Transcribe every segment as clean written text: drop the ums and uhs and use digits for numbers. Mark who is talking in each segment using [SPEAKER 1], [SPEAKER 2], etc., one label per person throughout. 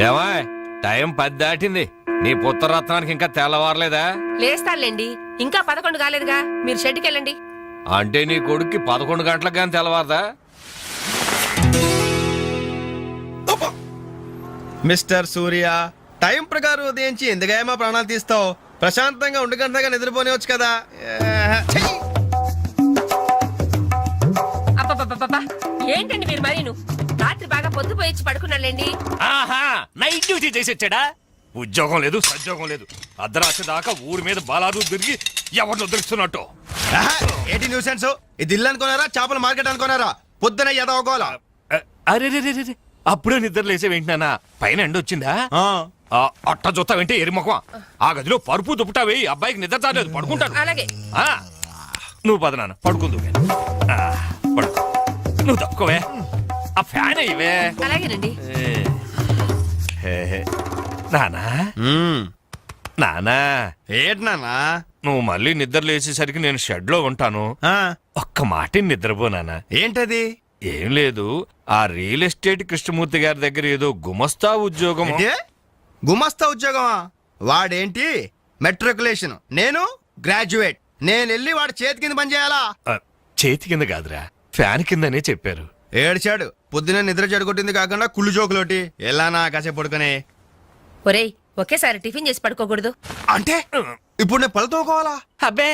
[SPEAKER 1] ఏమా టైం 10 దాటింది. నీ పుత్రరత్నానికి ఇంకా తెల్లవారలేదా?
[SPEAKER 2] లేస్తానులేండి, ఇంకా 11 కాలేదుగా. మీరు షెడ్కి వెళ్ళండి.
[SPEAKER 1] అంటే నీ కొడుక్కి 11 గంటలకు కానీ తెల్లవారదా?
[SPEAKER 3] మిస్టర్ సూర్య, టైం ప్రకారం ఉదయించి ఎందుకైనా ప్రాణాలు తీస్తావు? ప్రశాంతంగా 1 గంటగా నిద్రపోనివచ్చు కదా.
[SPEAKER 2] అబ్బబ్బబ్బబ్బా, ఏంటండి మీరు మరీను? రాత్రి బాగా పొద్దుపోయి పడుకున్నాలేండి.
[SPEAKER 1] ఆహా, నైట్ డ్యూటీ చేసి వచ్చాడా? ఉద్యోగం లేదు, సద్యోగం లేదు. అర్ధరాత్రి దాకా ఊరి మీద బాలాదు తిరిగి ఎవరిని దొరుకుతున్నట్టు.
[SPEAKER 3] ఏంటి న్యూసెన్స్? ఇది ఇల్లు అనుకున్నారా, చేపల మార్కెట్ అనుకున్నారా? పొద్దున ఎదవకోవాలా?
[SPEAKER 1] అరే అప్పుడే నిద్ర లేసే వింటున్నానా? పైన ఎండ వచ్చిందా? అట్ట చూస్తావంటే ఎరిమొఖం. ఆ గదిలో పరుపు దుప్పటా వేయి. అబ్బాయికి నిద్ర చాలేదు, పడుకుంటాడు.
[SPEAKER 2] అలాగే.
[SPEAKER 1] నువ్వు పద నాన్న, పడుకుందు. పడుకో, నువ్వు తప్పుకోవే. ఆ ఫ్యాన్ అయ్యవే.
[SPEAKER 2] అలాగేనండి.
[SPEAKER 1] నానా నానా,
[SPEAKER 3] ఏంటి నాన్నా?
[SPEAKER 1] నువ్వు మళ్ళీ నిద్ర లేచేసరికి నేను షెడ్ లో ఉంటాను. ఒక్క మాట నిద్రపోనానా.
[SPEAKER 3] ఏంటది?
[SPEAKER 1] ఏం లేదు, ఆ రియల్ ఎస్టేట్ కృష్ణమూర్తి గారి దగ్గర ఏదో గుమస్తా ఉద్యోగం.
[SPEAKER 3] గుమస్తా ఉద్యోగమా? వాడేంటి మెట్రికులేషన్, నేను గ్రాడ్యుయేట్. నేను వెళ్ళి వాడి చేతి కింద పని చేయాలా?
[SPEAKER 1] చేతి కింద కాదురా, ఫ్యాన్ కిందనే చెప్పారు.
[SPEAKER 3] ఏడ్చాడు. పొద్దున నిద్ర చెడగొట్టింది కాకుండా కుళ్ళు జోకులోటి. ఎలానా కాసేపు పడుకునే.
[SPEAKER 2] ఒరేయ్, ఒకేసారి టిఫిన్ చేసి పడుకోకూడదు.
[SPEAKER 3] అంటే ఇప్పుడు నేను పళ్ళతోకోవాలా?
[SPEAKER 1] అబ్బే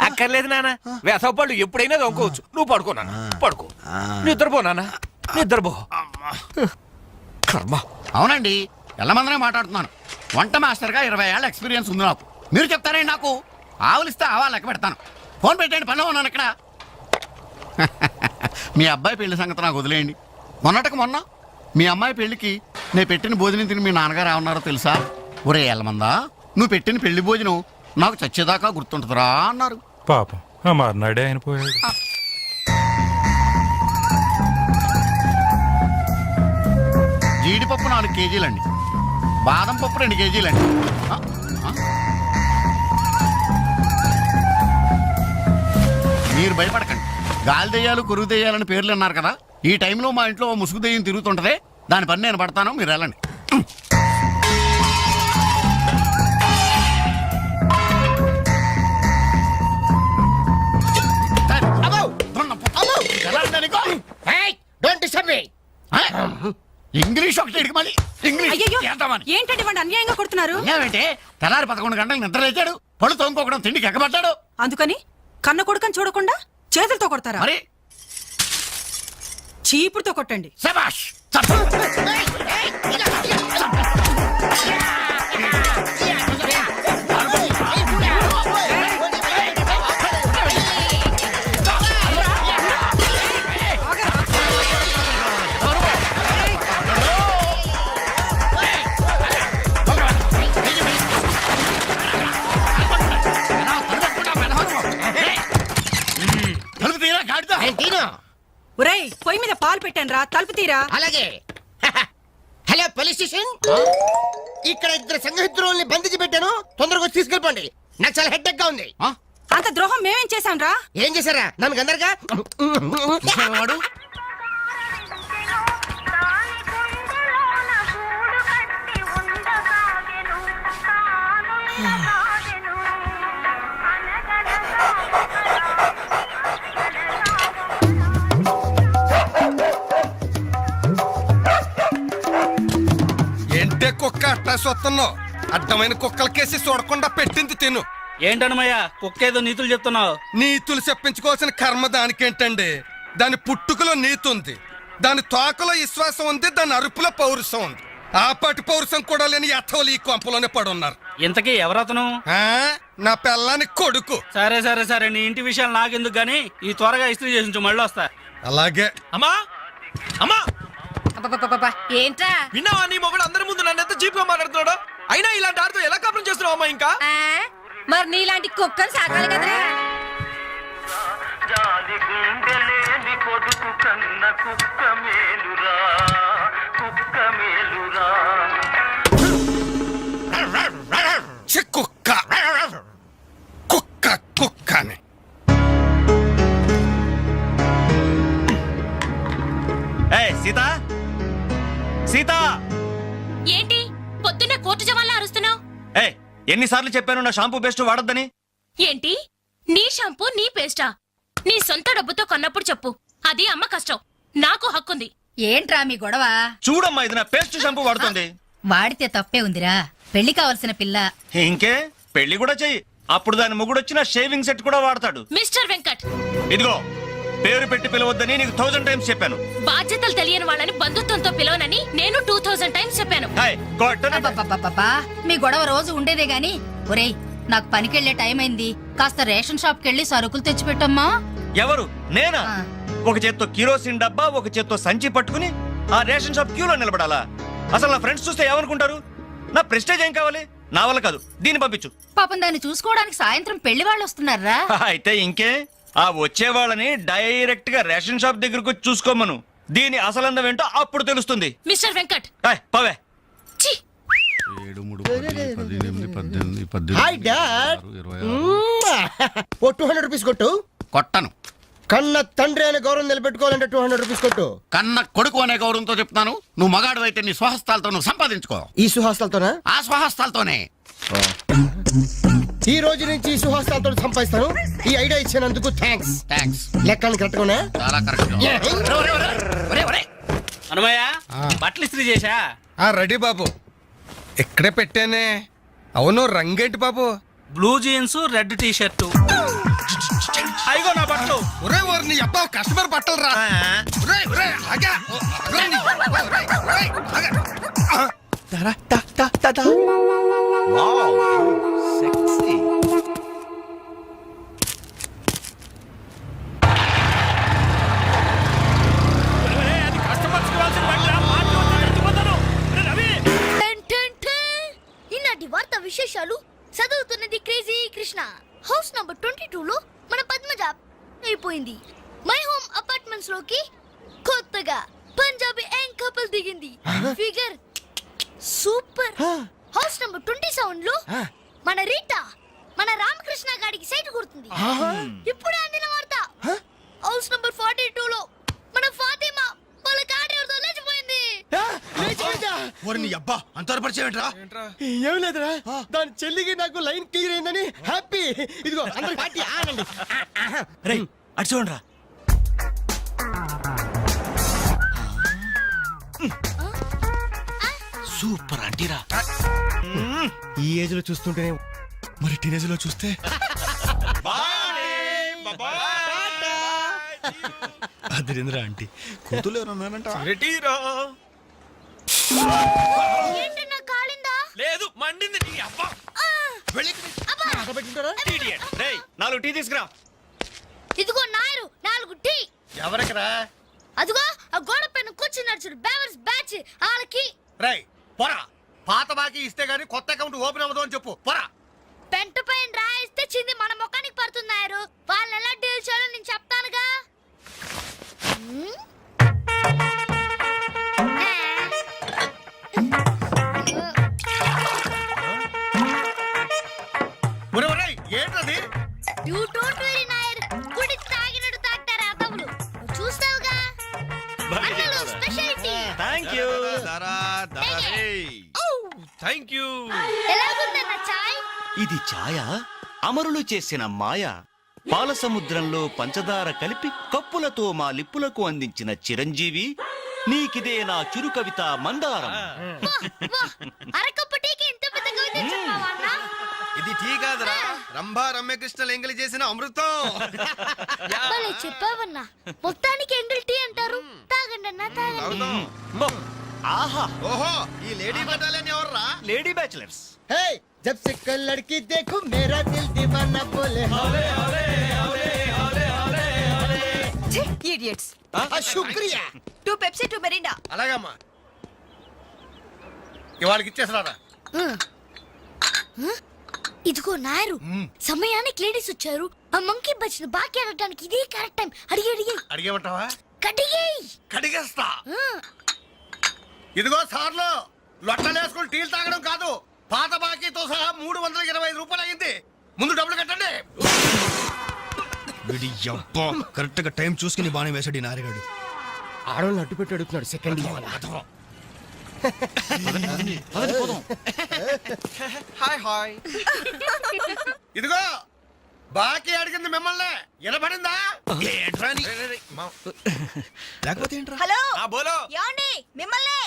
[SPEAKER 1] అక్కర్లేదు నాన్న, వేసవపళ్ళు ఎప్పుడైనా దొంగకోవచ్చు. నువ్వు పడుకోనా, పడుకో. నిద్రపోనా, నిద్రపో. కర్మ.
[SPEAKER 4] అవునండి, ఎల్లమందనే మాట్లాడుతున్నాను. వంట మాస్టర్గా 20 ఏళ్ళ ఎక్స్పీరియన్స్ ఉంది నాకు. మీరు చెప్తారే నాకు? ఆవులిస్తే ఆవా లెక్క పెడతాను. ఫోన్ పెట్టండి, పనిలో ఉన్నాను ఇక్కడ. మీ అబ్బాయి పెళ్లి సంగతి నాకు వదిలేయండి. మొన్నటికి మొన్న మీ అమ్మాయి పెళ్లికి నేను పెట్టిన భోజనం తిని మీ నాన్నగారు ఏమన్నారో తెలుసా? ఒరే ఎల్లమందా, నువ్వు పెట్టిన పెళ్లి భోజనం నాకు చచ్చేదాకా గుర్తుంటుందిరా అన్నారు.
[SPEAKER 5] పాపం ఆ మర్నాడే ఆయన పోయాడు.
[SPEAKER 4] జీడిపప్పు 4 కేజీలండి, బాదం పప్పు 2 కేజీలండి. మీరు భయపడకండి. గాలి దెయ్యాలు, కురుగు దెయ్యాలని పేర్లు అన్నారు కదా. ఈ టైంలో మా ఇంట్లో ముసుగు దెయ్యం తిరుగుతుంటదే, దాని పని నేను పడతాను, మీరు వెళ్ళండి. ఇంగ్లీష్ ఒకటి ఇడికి మళ్ళీ
[SPEAKER 6] ఏంటండి వాడు అన్యాయంగా కొడుతున్నారు?
[SPEAKER 4] ఏమంటే తెల్లారి 11 గంటలకు నిద్ర లేచాడు, పళ్ళు తోముకోకడం తిండికి ఎక్కబడ్డాడు.
[SPEAKER 6] అందుకని కన్న కొడుకని చూడకుండా చేతులతో కొడతారా?
[SPEAKER 4] మరి
[SPEAKER 6] చీపుడుతో కొట్టండి.
[SPEAKER 4] శభాష్.
[SPEAKER 6] ఒరేయ్, పొయ్యి మీద పాలు పెట్టాను రా, తలుపు తీరా.
[SPEAKER 7] అలాగే. హలో పోలీస్ స్టేషన్, ఇక్కడ 2 సంఘహితుల్ని బంధించి పెట్టాను. తొందరగా వచ్చి తీసుకెళ్ళిపోండి. నాకు చాలా హెడ్ గా ఉంది.
[SPEAKER 6] అంత ద్రోహం మేమేం చేశాం రా?
[SPEAKER 7] ఏం చేశారా? నన్ను అందరుగా
[SPEAKER 4] వాడు
[SPEAKER 3] ఏంటే కుక్క అట్టా సొత్తున్నావు? అడ్డమైన కుక్కలకేసి చూడకుండా పెట్టింది తిను.
[SPEAKER 8] ఏంటన్నమయ్య, కుక్కేదో నీతులు చెప్తున్నావు?
[SPEAKER 3] నీతులు చెప్పించుకోవాల్సిన కర్మ దానికేంటండి? దాని పుట్టుకలో నీతి ఉంది, దాని తోకలో విశ్వాసం ఉంది, దాని అరుపులో పౌరుషం ఉంది. ఆ పాటి పౌరుషం కూడా లేని యథోలు ఈ కొంపలోనే పడున్నారు.
[SPEAKER 8] ఇంతకీ ఎవరతను?
[SPEAKER 3] నా పిల్లాని కొడుకు.
[SPEAKER 8] సరే, నీ ఇంటి విషయాలు నాకెందుకు గానీ ఈ త్వరగా ఇస్త్రీ చేసి మళ్ళీ వస్తా.
[SPEAKER 3] అలాగే.
[SPEAKER 1] అమ్మా అమ్మా,
[SPEAKER 2] ఏంట్రా?
[SPEAKER 1] విన్నావా? నీ మొగుడు అందరి ముందు నన్ను ఎంత చీప్ గా మాట్లాడుతున్నాడు. అయినా ఇలాంటి ఆడితో ఎలా కాపురం చేస్తున్నావు అమ్మా? ఇంకా
[SPEAKER 2] మరి నీలాంటి కుక్కలు సాకాలి కదరా.
[SPEAKER 3] కుక్క కుక్క కుక్కని.
[SPEAKER 8] సీత,
[SPEAKER 2] ఏంటి?
[SPEAKER 9] ఏ ఎన్నిసార్లు చెప్పాను నా షాంపూ బెస్ట్ వాడొద్దని?
[SPEAKER 10] ఏంటి నీ షాంపూ నీ పేస్టా? నీ సొంత డబ్బుతో కొన్నప్పుడు చెప్పు, అది అమ్మ కష్టం. నాకు హక్కుంది.
[SPEAKER 6] ఏంట్రా మీ గొడవ?
[SPEAKER 9] చూడమ్మా, ఇది నా పేస్ట్ షాంపూ వాడుతుంది.
[SPEAKER 6] వాడితే తప్పే ఉందిరా, పెళ్లి కావలసిన పిల్ల.
[SPEAKER 9] ఇంకే పెళ్లి కూడా చెయ్యి, అప్పుడు దాని మొగుడు వచ్చిన షేవింగ్ సెట్ కూడా వాడతాడు.
[SPEAKER 10] మిస్టర్ వెంకట్,
[SPEAKER 9] ఇదిగో పేరు పెట్టి పిలవద్దని నీకు 1000 టైమ్స్ చెప్పాను.
[SPEAKER 10] బాధ్యతలు తెలియని వాళ్ళని బంధుత్వంతో పిలవనని నేను 2000 టైమ్స్ చెప్పాను.
[SPEAKER 9] హాయ్, కొట్టను.
[SPEAKER 6] అబ్బబ్బబ్బబ్బా, మీ గొడవ రోజు ఉండేదే గాని. ఒరేయ్, నాకు పనికెళ్లే టైం అయింది, కాస్త రేషన్ షాప్ కెళ్ళి సరుకులు తెచ్చిపెట్టమ్మా.
[SPEAKER 9] ఎవరు? నేనా?
[SPEAKER 6] ఆ.
[SPEAKER 9] ఒక చేత్తో కిరోసిన్ డబ్బా, ఒక చేత్తో సంచి పట్టుకుని ఆ రేషన్ షాప్ క్యూలో నిలబడాలా? అసలు నా ఫ్రెండ్స్ చూస్తే ఏమనుకుంటారు? నా ప్రెస్టేజ్ ఏం కావాలి? నా వల్ల కాదు, దీన్ని పంపించు.
[SPEAKER 6] పాపం దాన్ని చూసుకోవడానికి సాయంత్రం పెళ్లి వాళ్ళు వస్తున్నారా?
[SPEAKER 9] అయితే ఇంకే, ఆ వచ్చే వాళ్ళని డైరెక్ట్ గా రేషన్ షాప్ దగ్గరకు వచ్చి చూసుకోమను. దీని అసలందం ఏంటో అప్పుడు తెలుస్తుంది.
[SPEAKER 10] మిస్టర్ వెంకట్,
[SPEAKER 9] హాయ్, పవే.
[SPEAKER 10] ఛీ!
[SPEAKER 4] 7, 3, 10, 18, 18,
[SPEAKER 7] హాయ్ డాడ్.
[SPEAKER 4] 26.
[SPEAKER 7] ఓ 200 రూపీస్ కొట్టు.
[SPEAKER 4] కొట్టను.
[SPEAKER 7] కన్న తండ్రి అనే గౌరవం నిలబెట్టుకోవాలంటే 200 రూపీస్ కొట్టు.
[SPEAKER 4] కన్న కొడుకు అనే గౌరవంతో చెప్తాను. నువ్వు మగాడు అయితే నీ స్వహస్తాలతో నువ్వు సంపాదించుకో.
[SPEAKER 7] ఈ సుహాస్తాలతోనా?
[SPEAKER 4] ఆ స్వహస్తాలతోనే.
[SPEAKER 7] ఈ రోజు నుంచి ఈ సుహాస్తాలతో సంపాదిస్తాను. ఈ ఐడియా ఇచ్చినందుకు థ్యాంక్స్.
[SPEAKER 4] థ్యాంక్స్.
[SPEAKER 7] లెక్కలు కరెక్ట్గానే?
[SPEAKER 4] చాలా కరెక్ట్.
[SPEAKER 8] అనుమయ్య బట్టలు ఇస్త్రీ చేశా?
[SPEAKER 3] రెడీ బాబు, ఇక్కడే పెట్టానే. అవును, రంగేంటి బాబు?
[SPEAKER 8] Blue jeans, red T shirt. అయిగో నా బట్టలు.
[SPEAKER 3] ఒరే ఒరే, నీ అబ్బా కస్టమర్ బట్టలు రా. ఒరే ఒరే, ఆగా. ఒరే, నీ అబ్బా, ఒరే, ఒరే, ఆగా.
[SPEAKER 9] Wow, sexy.
[SPEAKER 10] ఈనాటి వార్త విశేషాలు చదువుతున్నది క్రేజీ కృష్ణ. హౌస్ నంబర్ 22 లో మన పద్మజ అయిపోయింది. మై హోమ్ అపార్ట్మెంట్స్ లోకి కొత్తగా పంజాబీ యాంగ్ కపుల్ దిగింది. Figure super. హౌస్ నంబర్ 27 లో మన రీటా మన రామకృష్ణ గాడికి సైట్ కొడుతుంది. ఇప్పుడు అందిన వార్త హౌస్ నంబర్ 42 లో మన ఫాతిమా వాళ్ళ కాడేరుతో లేచిపోయింది.
[SPEAKER 3] నీ అబ్బా అంత పరిచయం
[SPEAKER 7] ఏం లేదురా, దాని చెల్లికి నాకు లైన్ క్లియర్ అయిందని హ్యాపీ. ఇదిగో అందరి పార్టీ ఆనండి.
[SPEAKER 9] రేయ్, అటు చూడండి రా. సూపర్ అంటీరా.
[SPEAKER 7] ఈ ఏజ్ లో చూస్తుంటేనే, మరి టీనేజ్ లో చూస్తే
[SPEAKER 3] అదిరింద్ర ఆంటీ కూతురు ఎవరన్నారంట.
[SPEAKER 1] లేదు, మండింది నీ అబ్బా.
[SPEAKER 9] రేయ్, 4 టీ తీసుకురా.
[SPEAKER 10] ఇదిగో నాయరు 4 టీ.
[SPEAKER 3] ఎవరికరా?
[SPEAKER 10] అదిగో ఆ గోడ పైన కూర్చున్నాడు చూడు, బేవర్స్ బ్యాచ్ వాళ్ళకి.
[SPEAKER 3] రై పోరా, పాత బాకీ ఇస్తే గానీ కొత్త అకౌంట్ ఓపెన్ అవ్వదు అని చెప్పు. పోరా.
[SPEAKER 10] పెంట పైన రాయిస్తే చింది మన ముఖానికి పడుతున్నారు. వాళ్ళు ఎలా డీల్ చేయాలో నేను చెప్తానుగా.
[SPEAKER 3] ఏంటది?
[SPEAKER 10] యు డోంట్ వరీ నాయర్, గుడి తాగినట్టు తాగుతారు అదవులు. చూస్తావుగా అన్నలు స్పెషాలిటీ.
[SPEAKER 9] థాంక్యూ.
[SPEAKER 3] Thank you.
[SPEAKER 10] ఎలాగుందన్న చాయ్?
[SPEAKER 9] ఇది ఛాయ, అమరులు చేసిన మాయ. పాల సముద్రంలో పంచదార కలిపి కప్పులతో మా లిప్పులకు అందించిన చిరంజీవి, నీకిదే నా చిరు కవిత మందారం.
[SPEAKER 10] అరకప్పు టీకి ఇంత పెద్ద కవిత చెప్పావా అన్న?
[SPEAKER 3] ఇది టీ కాదురా, రంభా రమ్యకృష్ణలు ఎంగిలి చేసిన అమృతం.
[SPEAKER 10] భలే చెప్పావన్నా. మొత్తానికి ఎంగిల్ టీ అంటారు. తాగండి అన్న, తాగండి.
[SPEAKER 9] ఆహా,
[SPEAKER 3] ఓహో, ఈ లేడీ బటాలియన్ ఎవర్రా?
[SPEAKER 9] Lady bachelors.
[SPEAKER 7] హే, జబ్ సే కల్ లడ్కీ దేఖో మేరా దిల్ దీవానా బోలే హౌలే హౌలే హౌలే హౌలే హౌలే.
[SPEAKER 6] ఇడియట్స్.
[SPEAKER 7] శుక్రియా.
[SPEAKER 6] 2 పెప్సీ 2 మెరిండా.
[SPEAKER 3] అలాగమ్మా, ఇవాళకి ఇచ్చేసరారా.
[SPEAKER 10] ఇదిగో నాయరు, సమయానికి లేడీస్ వచ్చారు. ఆ మంకీ బచ్చిన బాకీ అడగడానికి ఇదే కరెక్ట్ టైం. అడిగి
[SPEAKER 3] అడిగేమంటావా?
[SPEAKER 10] కడిగేయ్.
[SPEAKER 3] కడిగేస్తా. ఇదిగో సార్లు, లొట్టలేసుకుని టీలు తాగడం కాదు, పాత బాకీతో సహా 325 రూపాయలు అయింది. ముందు డబ్బులు కట్టండి. కరెక్ట్ గా టైం చూసుకుని బాగానే వేసాడు ఈ నారిగాడు.
[SPEAKER 7] ఆడవాళ్ళని అడ్డు పెట్టి అడుగుతున్నాడు. సెకండ్ హాయ్ ఇదిగో బాకీ అడిగింది మిమ్మల్ని వినపడిందా?
[SPEAKER 8] లేకపోతే ఏంట్రా?
[SPEAKER 7] హలో బోలో
[SPEAKER 6] ఏమండి మిమ్మల్ని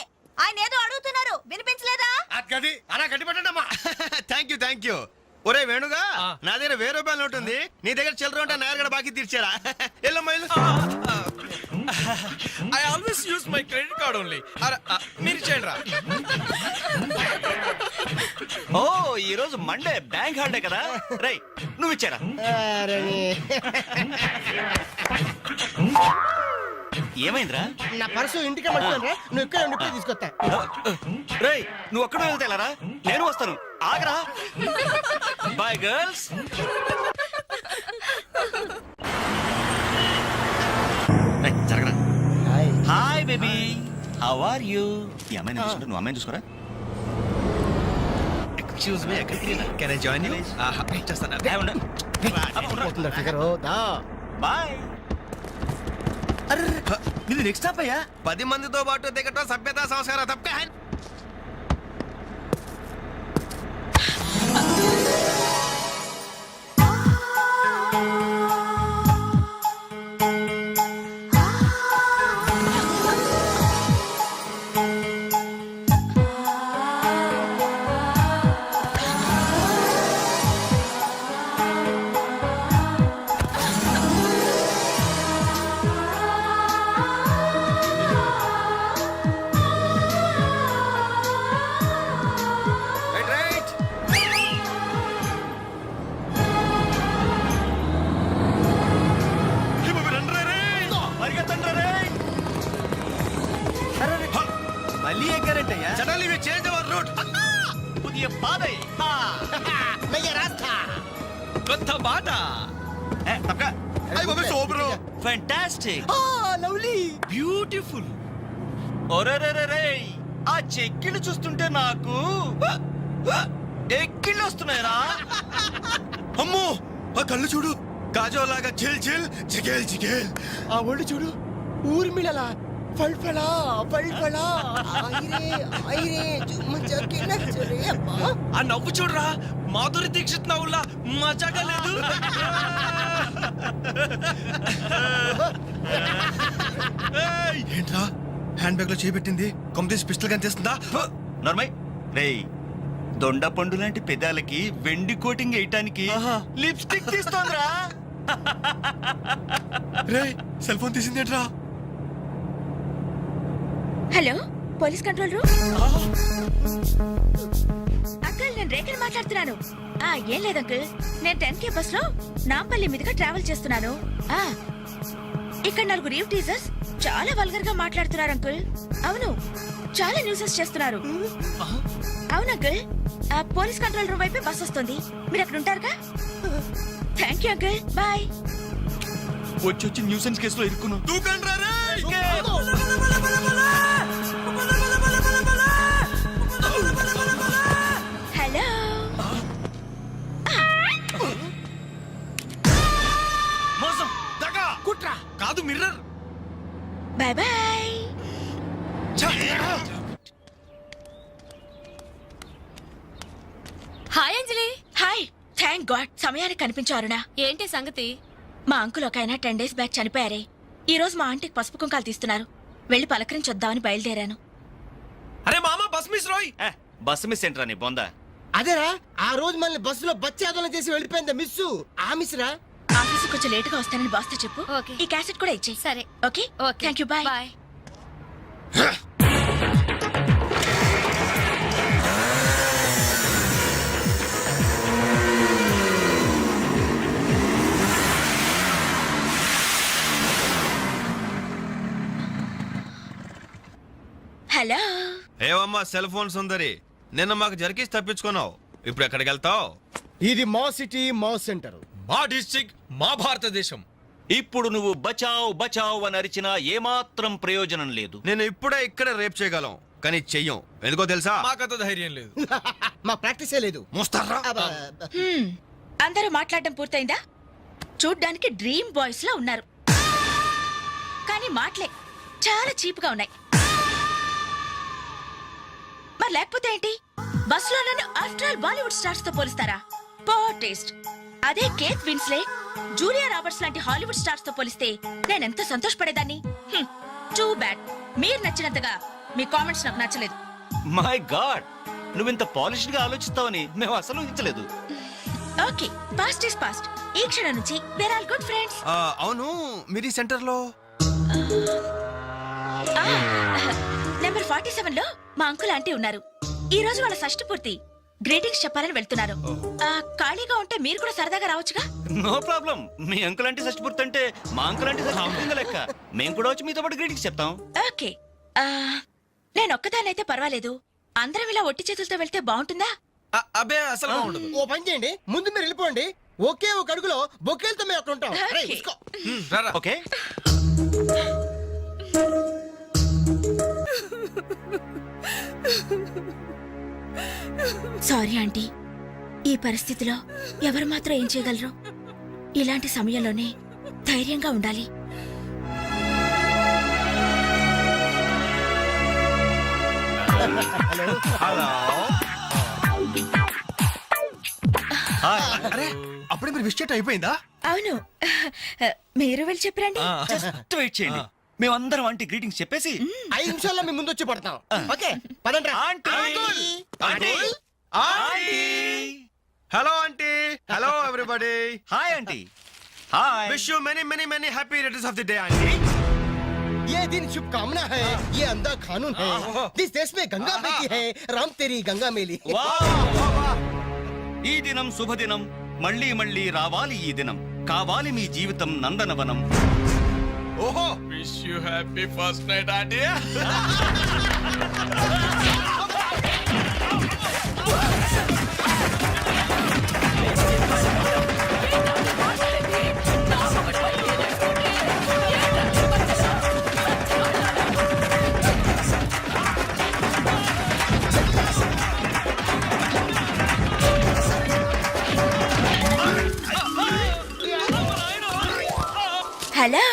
[SPEAKER 6] ఆయన ఏదో అడుగుతున్నారు వినిపించలేదా?
[SPEAKER 7] అది అలా కట్టి పెట్టండమ్మా. థ్యాంక్ యూ ఒరే వేణుగా నా దగ్గర 1000 రూపాయల నోట్ ఉంది, నీ దగ్గర చిల్లర ఉంటే నేరుగా బాకీ తీర్చారా? ఎల్లమ్మా
[SPEAKER 8] I always use my credit card only. మీరు ఇచ్చేయండి రా.
[SPEAKER 9] ఓ ఈ రోజు మండే బ్యాంక్ హాలిడే కదా. రై నువ్వు ఇచ్చారా? ఏమైందిరా?
[SPEAKER 7] నా పర్సు ఇంటికే పట్టుకోండి, నువ్వు ఇక్కడ ఉండి ఇప్పుడే తీసుకొస్తా.
[SPEAKER 9] రేయ్ నువ్వు ఒక్కడే వెళ్తే ఎలారా? నేను వస్తాను, ఆగరా. Bye girls. జరగరా. Hi baby, how are you? ఈ అమ్మాయిని చూసుకుంటే నువ్వు అమ్మాయిని చూసుకోరా.
[SPEAKER 8] Excuse me, can I join you? చేస్తాను.
[SPEAKER 9] బాయ్.
[SPEAKER 8] ఇది నెక్స్ట్ స్టాప్ అయ్యా.
[SPEAKER 7] 10 మందితో పాటు దిగటం సభ్యత సంస్కారం తప్పే.
[SPEAKER 8] మళ్ళీ ఎక్కారంటే
[SPEAKER 7] Suddenly we change our route.
[SPEAKER 9] Puthiya Paadhai.
[SPEAKER 8] కొత్త బాట.
[SPEAKER 9] ఫ్యాంటాస్టిక్.
[SPEAKER 8] Lovely, beautiful.
[SPEAKER 9] ఒరేరేరే, ఆ చెక్కిళ్ళు చూస్తుంటే నాకు ఎక్కిళ్ళు వస్తున్నాయరా.
[SPEAKER 7] అమ్మో ఆ కళ్ళు చూడు, కాజోలాగా చిల్ చిల్ జిగేల్ జిగేల్. ఆ ఒళ్ళు చూడు, ఊర్మిళలా ఫల్ఫలా ఫల్ఫలా.
[SPEAKER 8] ఆ నవ్వు చూడరా, మాధురి దీక్షిత్ నవ్వులా మజాగా లేదు.
[SPEAKER 7] ఏంట్రా హ్యాండ్ బ్యాగ్ లో చేపెట్టింది? కంప్లీట్ పిస్టల్ కనిపిస్తుందా?
[SPEAKER 9] నర్మయ్ రేయ్, దొండ పండు లాంటి పెదాలకి వెండి కోటింగ్ వేయటానికి లిప్స్టిక్ తీస్తోందిరా.
[SPEAKER 7] రే సెల్ ఫోన్ తీసిందేంట్రా?
[SPEAKER 2] Hello, police control room. Uncle, నేను రేఖని మాట్లాడుతున్నాను. ఏం లేదు అంకుల్, నేను 10K బస్ లో నాంపల్లి మీదుగా ట్రావెల్ చేస్తున్నాను. ఇక్కడ 4 రీవ్ టీజర్స్ చాలా వల్గర్ గా మాట్లాడుతున్నారు అంకుల్. అవును, చాలా న్యూసెస్ చేస్తున్నారు. అవును అంకుల్, పోలీస్ కంట్రోల్ రూమ్ వైపే బస్ వస్తుంది. మీరు అక్కడ ఉంటారుగా? Thank you uncle, bye.
[SPEAKER 9] వచ్చి న్యూసెన్స్ కేసులో ఇరుక్కున్నావు.
[SPEAKER 2] హలో,
[SPEAKER 9] మోసం,
[SPEAKER 7] దగా
[SPEAKER 8] కుట్ర కాదు, mirror.
[SPEAKER 2] Bye bye. Hi Anjali. Hi, thank God సమయానికి కనిపించారునా. ఏంటి సంగతి? మా అంకుల్ ఒక ఆయన 10 days బ్యాక్ చనిపోయారే. ఈ రోజు మా ఆంటీకి పసుపు కుంకాలు తీస్తున్నారు. వెళ్ళి పలకరించొద్దామని బయలుదేరాను.
[SPEAKER 8] అరే మామా, బస్ మిస్ రోయ్.
[SPEAKER 9] బస్సు మిస్ ఏంట్రా నీ బొందా?
[SPEAKER 7] అదేరా, ఆ రోజు మళ్ళీ బస్సులో బచ్చాదోళన చేసి వెళ్ళిపోయిందా మిస్సు? ఆ మిస్రా
[SPEAKER 2] ఆఫీస్ కొంచెం లేటుగా వస్తానని బాస్తో చెప్పు. ఈ క్యాసెట్ కూడా ఇచ్చేయి. సరే. Okay, thank you, bye bye. Hello.
[SPEAKER 7] ఏవమ్మా సెల్ ఫోన్ సుందరి, నిన్న మాకు జరికేసి తప్పించుకున్నావు, ఇప్పుడు ఎక్కడికి వెళ్తావు? ఇది మా సిటీ, మా సెంటర్,
[SPEAKER 8] మా డిస్ట్రిక్ట్, మా భారతదేశం.
[SPEAKER 9] ఇప్పుడు నువ్వు బచావ్ బచావ్ అని అరిచినా ఏమాత్రం ప్రయోజనం లేదు.
[SPEAKER 7] నేను ఇప్పుడే ఇక్కడ రేప్ చేయగలం, కానీ చెయ్యం. ఎందుకో తెలుసా?
[SPEAKER 8] మాకంత ధైర్యం లేదు.
[SPEAKER 7] మా ప్రాక్టీసే లేదు. మోస్తారా?
[SPEAKER 2] అందరూ మాట్లాడడం పూర్తయిందా? చూడ్డానికి డ్రీమ్ బాయ్స్ లా ఉన్నారు, కానీ మాటలే చాలా చీప్ గా ఉన్నాయి. మరి లేకపోతే ఏంటి? బస్ లో నన్ను ఆఫ్టర్ ఆల్ బాలీవుడ్ స్టార్స్ తో పోలిస్తారా? Poor taste. అదే కేత్ విన్స్లే, జూలియా రాబర్ట్స్ లాంటి హాలీవుడ్ స్టార్స్ తో పోలిస్తే నేనెంత సంతోషపడేదాన్ని. Too bad. మీరు నచ్చినంతగా మీ కామెంట్స్ నాకు నచ్చలేదు.
[SPEAKER 9] మై గాడ్, నువ్వింత పాలిష్డ్ గా ఆలోచిస్తావని మేము అసలు ఊహించలేదు.
[SPEAKER 2] Okay, past is past. ఈ క్షణం నుంచి వేర్ ఆల్ గుడ్ ఫ్రెండ్స్.
[SPEAKER 7] అవును, మీరు ఈ సెంటర్ లో
[SPEAKER 2] నెంబర్ 47 లో మా అంకుల్ ఆంటీ ఉన్నారు. ఈ రోజు వాళ్ళ షష్ఠి పూర్తి. గ్రీటింగ్స్ చెప్పాలని వెళ్తున్నారు. ఖాళీగా ఉంటే మీరు కూడా సరదాగా రావచ్చుగా.
[SPEAKER 9] No problem. మీ అంకుల్ అంటే షష్టిపూర్తి అంటే మా అంకుల్ అంటే షష్టిపూర్తి లెక్క. మేము కూడా వచ్చి మీతో పాటు గ్రీటింగ్స్ చెప్తాం.
[SPEAKER 2] ఓకే, నేను ఒక్కదాన్నైతే పర్వాలేదు. అందరం ఇలా ఒట్టి చేతులతో వెళ్తే బాగుంటుందా?
[SPEAKER 7] అబ్బే అసలు బాగుండదు.
[SPEAKER 11] ఓ పని చేయండి, ముందు మీరు వెళ్ళిపోండి. ఒకే ఒక అడుగులో బొక్కేలతో మేము అక్కడ ఉంటాం. రేయ్,
[SPEAKER 2] ఓకే.
[SPEAKER 11] ఉస్కో.
[SPEAKER 9] ఓకే.
[SPEAKER 2] సారీ ఆంటీ, ఈ పరిస్థితిలో ఎవరు మాత్రం ఏం చేయగలరు? ఇలాంటి సమయంలోనే ధైర్యంగా ఉండాలి.
[SPEAKER 7] హలో. అరే, అప్పుడే మీరు విష్ చేయటం అయిపోయిందా?
[SPEAKER 2] అవును, మీరు వెళ్ళి చెప్పరండి.
[SPEAKER 9] జస్ట్ వెయిట్ చేయండి. మేమందరం ఆంటీ గ్రీటింగ్స్ చెప్పేసి
[SPEAKER 11] 5 నిమిషాల్లో మీ ముందు వచ్చి పడతాం. ఓకే, పదండి రా.
[SPEAKER 7] Hello aunty. Hello everybody.
[SPEAKER 9] Hi aunty. Hi.
[SPEAKER 7] Wish you many many many happy returns of the day aunty.
[SPEAKER 11] ये दिन शुभकामना है, ये अंधा कानून है. जिस देश में गंगा बहती है, राम तेरी गंगा मेली.
[SPEAKER 9] ఈ దినం శుభదినం. మళ్ళీ మళ్ళీ రావాలి ఈ దినం. కావాలి మీ జీవితం నందనవనం.
[SPEAKER 7] ఓహో, wish you happy first night aunty.
[SPEAKER 2] Hello,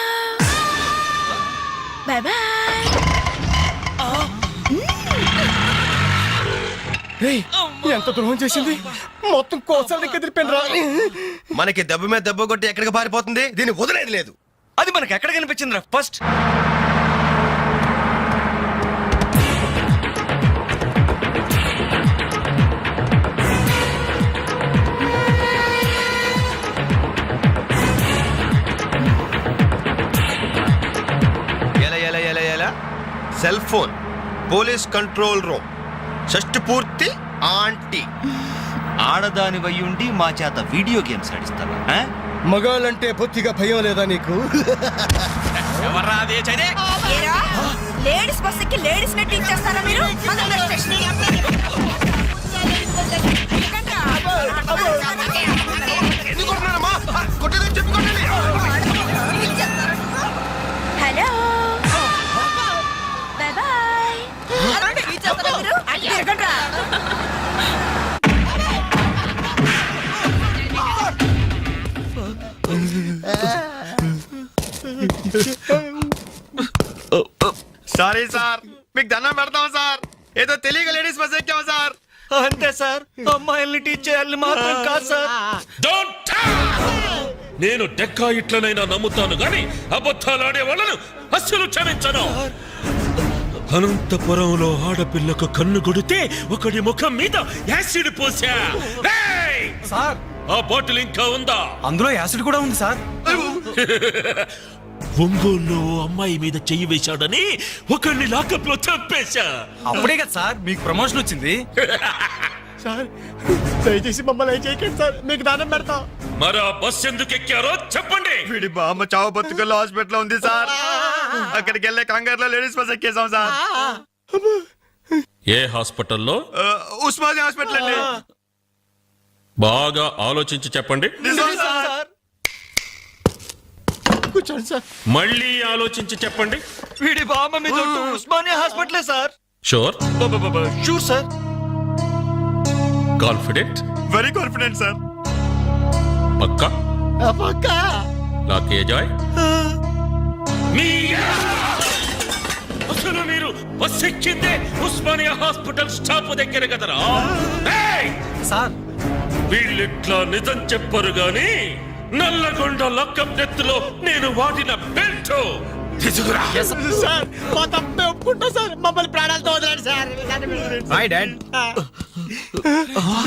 [SPEAKER 2] bye bye.
[SPEAKER 11] ఎంత ద్రోహం చేసింది, మొత్తం కోసాల దగ్గర ఎదిరిపోయిన రా.
[SPEAKER 7] మనకి దెబ్బ మీద దెబ్బ కొట్టి ఎక్కడికి పారిపోతుంది, దీన్ని వదిలేదు లేదు.
[SPEAKER 9] అది మనకి ఎక్కడ కనిపించిందిరా ఫస్ట్?
[SPEAKER 7] ఎలా cell phone, police control room, షష్టి పూర్తి ఆంటీ.
[SPEAKER 9] ఆడదాని వయ్యుండి మా చేత వీడియో గేమ్స్ ఆడిస్తావా?
[SPEAKER 11] మగాళ్ళంటే బొత్తిగా భయం లేదా నీకు?
[SPEAKER 2] లేడీస్ బస్ ఎక్కి లేడీస్ నెట్ ఇచ్చేస్తారా మీరు? Hello, bye bye.
[SPEAKER 7] Sorry sir, మీకు దండం పెడతాం సార్. ఏదో తెలియక లేడీస్ బస్ ఎక్కాం సార్.
[SPEAKER 9] అంతే సార్, అమ్మాయిల్ని టీచ్ చేయాలని మాత్రం కాదు సార్.
[SPEAKER 5] నేను డెక్కా ఇట్లనైనా నమ్ముతాను గాని అబద్ధాలాడే వాళ్ళను అస్సలు క్షమించను. అనంతపురంలో ఆడపిల్లకు కన్ను కొడితే ఒకడి ముఖం మీద యాసిడ్ పోసా.
[SPEAKER 11] సార్,
[SPEAKER 5] ఆ బాటిల్ ఇంకా ఉందా?
[SPEAKER 11] అందులో యాసిడ్ కూడా ఉంది సార్.
[SPEAKER 5] ఒంగోలులో అమ్మాయి మీద చెయ్యి వేశాడని ఒకరిని లాకప్ లో చంపేశా.
[SPEAKER 11] అప్పుడే కదా సార్ మీకు ప్రమోషన్ వచ్చింది. సార్, దయచేసి మమ్మల్ని ఏం చేయకండి సార్, మీకు దానం పెడతాం.
[SPEAKER 5] మరి ఆ బస్ ఎందుకు ఎక్కారో చెప్పండి.
[SPEAKER 7] వీడి బామ్మ చావు బతుకుల్లో హాస్పిటల్ ఉంది సార్. అక్కడికి వెళ్ళే కంగారులో లేడీస్ బస్ ఎక్కేసాం సార్.
[SPEAKER 5] ఏ హాస్పిటల్లో?
[SPEAKER 7] ఉస్మానియా హాస్పిటల్ అండి.
[SPEAKER 5] బాగా ఆలోచించి చెప్పండి.
[SPEAKER 7] నిజం సార్.
[SPEAKER 11] కూర్చోండి సార్.
[SPEAKER 5] మళ్ళీ ఆలోచించి చెప్పండి.
[SPEAKER 9] వీడి బామ్మ మీద ఉస్మానియా హాస్పిటలే sir.
[SPEAKER 5] Sure?
[SPEAKER 9] Sure sir.
[SPEAKER 5] Confident?
[SPEAKER 7] Very confident sir.
[SPEAKER 5] పక్కా?
[SPEAKER 11] పక్కా.
[SPEAKER 5] లాకే జాయ్. అసలు మీరు బస్ ఎక్కిందే ఉస్మానియా హాస్పిటల్ స్టాప్ దగ్గర కదరా. ఏయ్!
[SPEAKER 8] సార్
[SPEAKER 5] వీళ్ళిట్లా నిజం చెప్పరు గాని నల్లగొండ లక్కం నెత్తులో నేను వాడిన బెల్ట్ తీసుకురా.
[SPEAKER 11] సార్ మా తప్పే ఒప్పుకుంటా సార్, మమ్మల్ని ప్రాణాలతో వదిలేండి సార్.
[SPEAKER 7] Hi dad.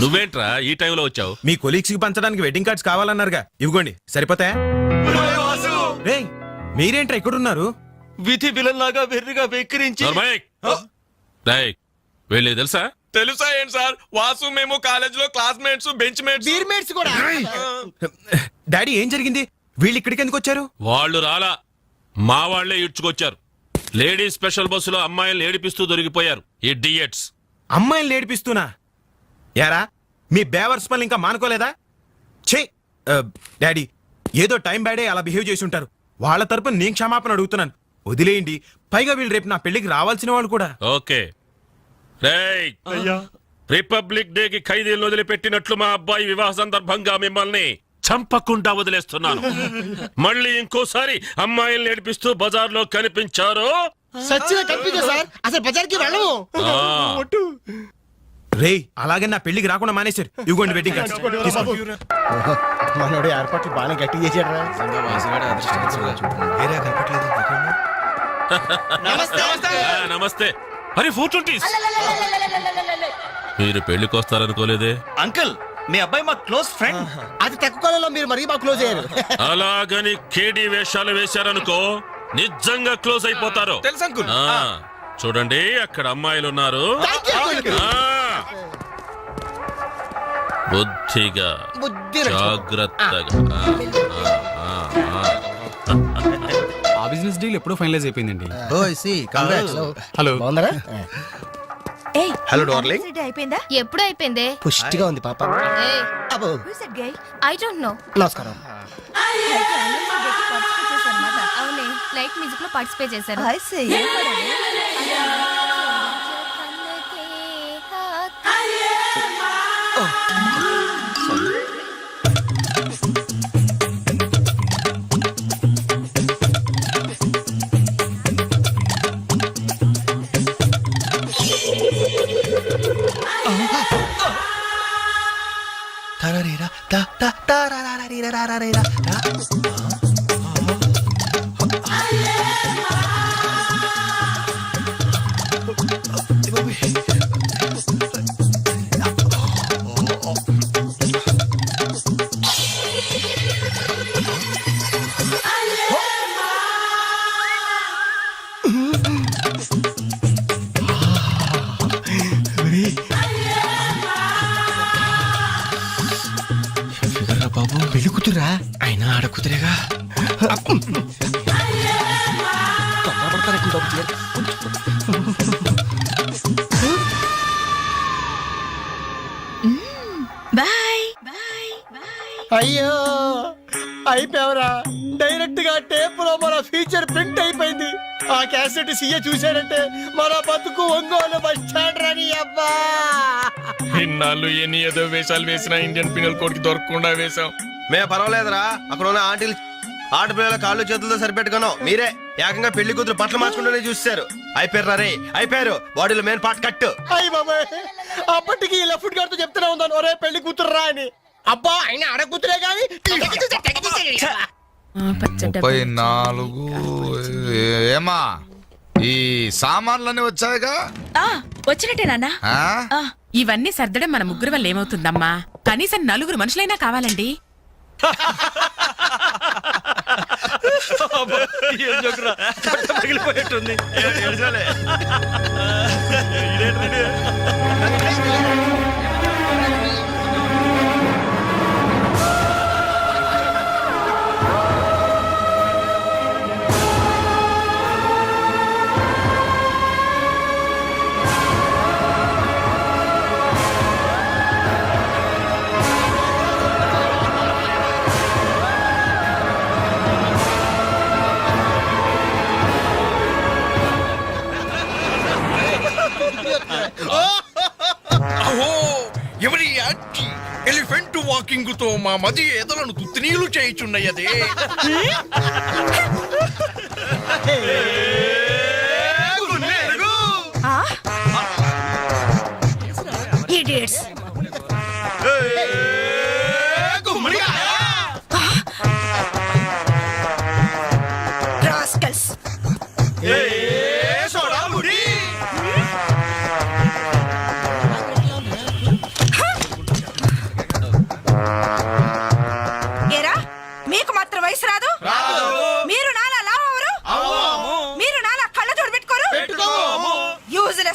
[SPEAKER 5] నువ్వేంట్రా ఈ టైంలో వచ్చావు?
[SPEAKER 7] మీ కొలీగ్స్ కి పంచడానికి వెడ్డింగ్ కార్డ్స్ కావాలన్నారుగా, ఇవ్వండి సరిపోతాయా? రేయ్, మీరేంట్రా ఇక్కడ ఉన్నారు?
[SPEAKER 9] విధి విలన్లాగా వెర్రిగా వెక్కిరించి
[SPEAKER 5] వెళ్ళి తెలుసా?
[SPEAKER 7] తెలుసా ఏంటి సార్, వాసు మేము కాలేజ్ లో classmates, bench mates.
[SPEAKER 11] Beer mates కూడా.
[SPEAKER 7] డాడీ ఏం జరిగింది? వీళ్ళు ఇక్కడికి ఎందుకు వచ్చారు?
[SPEAKER 5] వాళ్ళు రాలా, మా వాళ్లే ఇడ్చుకొచ్చారు. లేడీస్ స్పెషల్ బస్సులో అమ్మాయిలు ఏడిపిస్తూ దొరికిపోయారు ఇడియట్స్.
[SPEAKER 7] అమ్మాయిని ఏడిపిస్తున్నా? యారా మీ బేవర్స్ పనులు ఇంకా మానుకోలేదా? ఛే డాడీ, ఏదో టైం బ్యాడే అలా బిహేవ్ చేసి ఉంటారు. వాళ్ళ తరపున నేను క్షమాపణ అడుగుతున్నాను, వదిలేయండి. పైగా వీళ్ళు రేపు నా పెళ్లికి రావాల్సిన వాళ్ళు కూడా.
[SPEAKER 5] ఓకే రేయ్, రిపబ్లిక్ డే కి ఖైదీలను వదిలిపెట్టినట్లు మా అబ్బాయి వివాహ సందర్భంగా మిమ్మల్ని చంపకుండా వదిలేస్తున్నాను. మళ్ళీ ఇంకోసారి అమ్మాయిల్ని ఏడిపిస్తూ బజార్లో కనిపించారో
[SPEAKER 11] సచ్చిన కనిపించా సార్, అసలు బజార్కి వెళ్ళము.
[SPEAKER 7] రేయ్, అలాగే నా పెళ్లికి రాకుండా మానేశారు. ఇవ్వండి వెడ్డింగ్ కార్డ్స్.
[SPEAKER 11] మనోడు ఏర్పాట్లు బాగా గట్టి చేసాడు రా.
[SPEAKER 5] నమస్తే. అరే 420s, మీరు పెళ్లికి వస్తారనుకోలేదే.
[SPEAKER 9] అంకుల్, మీ అబ్బాయి మా క్లోజ్ ఫ్రెండ్.
[SPEAKER 11] అది తక్కువ కాలంలో మీరు మరీ బాగా క్లోజ్ అయ్యారు.
[SPEAKER 5] అలాగని కేడీ వేషాలు వేశారనుకో నిజంగా క్లోజ్ అయిపోతారు.
[SPEAKER 7] తెలుసు అంకుల్.
[SPEAKER 5] చూడండి, అక్కడ అమ్మాయిలు ఉన్నారు. బుద్ధిగా జాగ్రత్తగా.
[SPEAKER 8] ఆ బిజినెస్ డీల్ ఎప్పుడో ఫైనలైజ్ అయిపోయిందండి.
[SPEAKER 11] హలో, బాగున్నారా?
[SPEAKER 7] Hello darling.
[SPEAKER 2] అయిపోయిందా?
[SPEAKER 10] ఎప్పుడు అయిపోయిందే?
[SPEAKER 11] పుష్టిగా ఉంది పాప. అబ్బో,
[SPEAKER 10] ఐ డోంట్ నో.
[SPEAKER 11] నమస్కారం.
[SPEAKER 10] అవునే, లైట్ మ్యూజిక్ లో పార్టిసిపేట్ చేశాను.
[SPEAKER 11] బాబు పెళ్లి కూతురా?
[SPEAKER 7] అయినా ఆడ కుదిరేగా.
[SPEAKER 2] బాయ్.
[SPEAKER 11] అయ్యో, అయిపోయావరా. డైరెక్ట్ గా టేప్ లో మన ఫీచర్ ప్రింట్ అయిపోయింది. ఆ క్యాసెట్ సీఏ చూశాడంటే మన బతుకు ఒంగోలు బస్ స్టాండ్ రాని. అబ్బా,
[SPEAKER 7] ఇన్నాళ్ళు ఎన్ని ఏదో వేషాలు వేసినా ఇండియన్ పీనల్ కోడ్ కి దొరకకుండా వేశాం.
[SPEAKER 12] మేము పర్వాలేదురా, అక్కడ ఉన్న ఆంటీలు ఆడపిల్లల కాళ్ళు చేతులతో సరిపెట్టుకున్నాం. మీరే ఏకంగా పెళ్లి కూతురు బట్టలు మార్చుకుంటూనే చూస్తారు. అయిపోయారు రే, అయిపోయారు. బాడీలో మెయిన్ పార్ట్ కట్.
[SPEAKER 11] అయ్యి బాబాయ్, అప్పటికి లెఫ్ట్ గారితో చెప్తూనే ఉన్నాను, ఒరే పెళ్లి కూతురు రా అని. అబ్బా, ఆయన ఆడ కూతురే కానీ
[SPEAKER 13] 34. ఏమా ఈ సామాన్లన్నీ వచ్చాయిగా?
[SPEAKER 2] వచ్చినట్టే నాన్న.
[SPEAKER 6] ఇవన్నీ సర్దడం మన ముగ్గురు వల్ల ఏమవుతుందమ్మా? కనీసం 4 మనుషులైనా కావాలండి.
[SPEAKER 9] పగిలిపోయేట్టుంది.
[SPEAKER 3] ఎవరి ఎలిఫెంట్ వాకింగ్ తో మా మది ఎదలను తుత్తినీలు చేయుచున్నయ్యదే.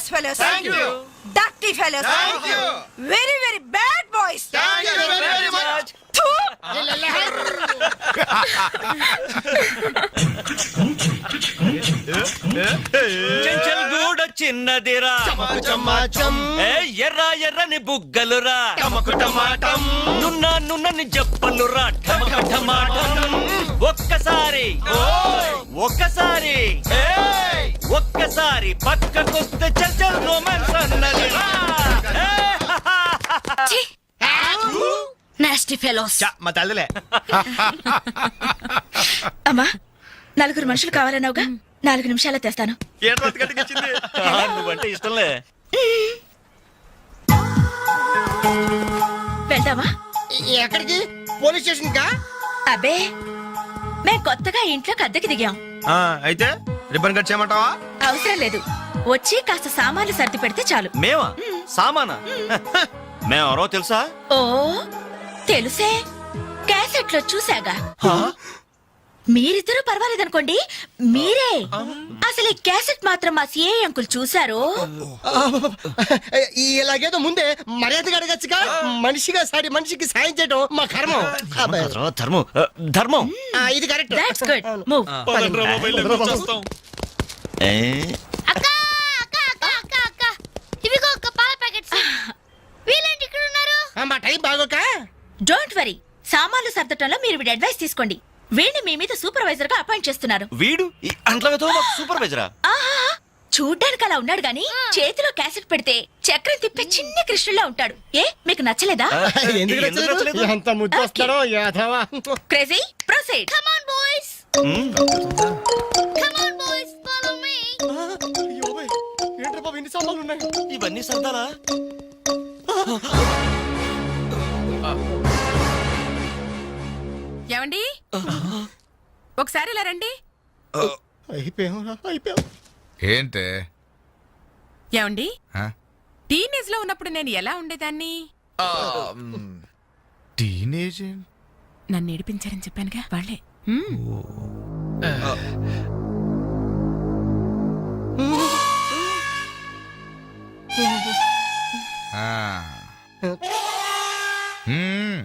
[SPEAKER 2] Useless fellows,
[SPEAKER 3] Thank you.
[SPEAKER 2] Dirty fellows,
[SPEAKER 3] Thank you.
[SPEAKER 2] Very very bad boys.
[SPEAKER 3] Thank you very, very much.
[SPEAKER 9] Chanchalguda చిన్నదిరా ఏ ఎర్ర ఎర్రని బుగ్గలురా నున్నని చెప్పలురా ఠమఠమాటం ఒక్కసారి ఒక్కసారి ఒక్కసారి పక్కకొస్తే చల్ రొమాన్స్ అన్నదిరా
[SPEAKER 2] నాస్టీ ఫెలోస్.
[SPEAKER 12] మా తల్లిలే
[SPEAKER 2] అమ్మా, 4 మనుషులు కావాలన్నావుగా, 4 నిమిషాల్లో తెస్తాను.
[SPEAKER 9] నువ్వంటే ఇష్టంలే.
[SPEAKER 2] వెళ్తామా?
[SPEAKER 11] ఎక్కడికి? పోలీస్ స్టేషన్ కా?
[SPEAKER 2] అబ్బే, మేం కొత్తగా ఇంట్లోకి అద్దెకి దిగాం.
[SPEAKER 12] అయితే రిబ్బన్ కట్ చేయమంటావా?
[SPEAKER 2] అవసరం లేదు, వచ్చి కాస్త సామాన్లు సర్ది పెడితే చాలు.
[SPEAKER 9] మేమా? సామానా? మేమెవరో తెలుసా?
[SPEAKER 2] ఓ తెలుసే, క్యాసెట్లో చూసాగా. మీరిద్దరూ పర్వాలేదనుకోండి, మీరే అసలు ఈ క్యాసెట్ మాత్రం మా సిఐ అంకుల్ చూసారు.
[SPEAKER 11] ఇలాగేదో ముందే మర్యాదగా అడగచ్చుగా. మనిషిగా సారి మనిషికి సాయం చేయడం మా కర్మం.
[SPEAKER 9] ధర్మం ధర్మం.
[SPEAKER 11] ఇది కరెక్ట్.
[SPEAKER 2] That's good, move.
[SPEAKER 9] ఏ?
[SPEAKER 10] అక్క అక్క అక్క అక్క అక్క ఇవిగో ఒక పాల ప్యాకెట్స్. వీళ్ళేంటి ఇక్కడ ఉన్నారు?
[SPEAKER 11] మా టైం బాగోక.
[SPEAKER 2] డోంట్ వరీ, సామాన్లు సర్దటంలో మీరు వీడి అడ్వైస్ తీసుకోండి. వీడిని మీ మీద సూపర్వైజర్ గా అపాయింట్ చేస్తున్నారు.
[SPEAKER 9] వీడు ఈ అంట్లతో సూపర్వైజరా?
[SPEAKER 2] ఆహా, చూడ్డానికి అలా ఉన్నాడు గాని చేతిలో క్యాసెట్ పెడితే చక్రం తిప్పే చిన్న కృష్ణుల్లా ఉంటాడు. ఏ మీకు నచ్చలేదా?
[SPEAKER 11] ఎందుకు నచ్చలేదు? ఎంత ముద్దు వస్తాడో యాదవా.
[SPEAKER 2] Crazy, proceed.
[SPEAKER 10] Come on boys, come on boys, follow me.
[SPEAKER 11] ఏంట్రా బాబు, ఇన్ని సామాన్లు ఉన్నాయి?
[SPEAKER 9] ఇవన్నీ సర్దాలా?
[SPEAKER 2] ఏమండి, ఒకసారి ఇలా రండి.
[SPEAKER 11] అయిపోయాం.
[SPEAKER 13] ఏంటే
[SPEAKER 2] ఏమండి,
[SPEAKER 13] ఆ?
[SPEAKER 2] టీనేజ్ లో ఉన్నప్పుడు నేను ఎలా ఉండేదాన్ని?
[SPEAKER 13] టీనేజ్
[SPEAKER 2] నన్ను ఏడిపించారని చెప్పానుగా, వాళ్ళే.
[SPEAKER 13] ఆ. మ్మ్.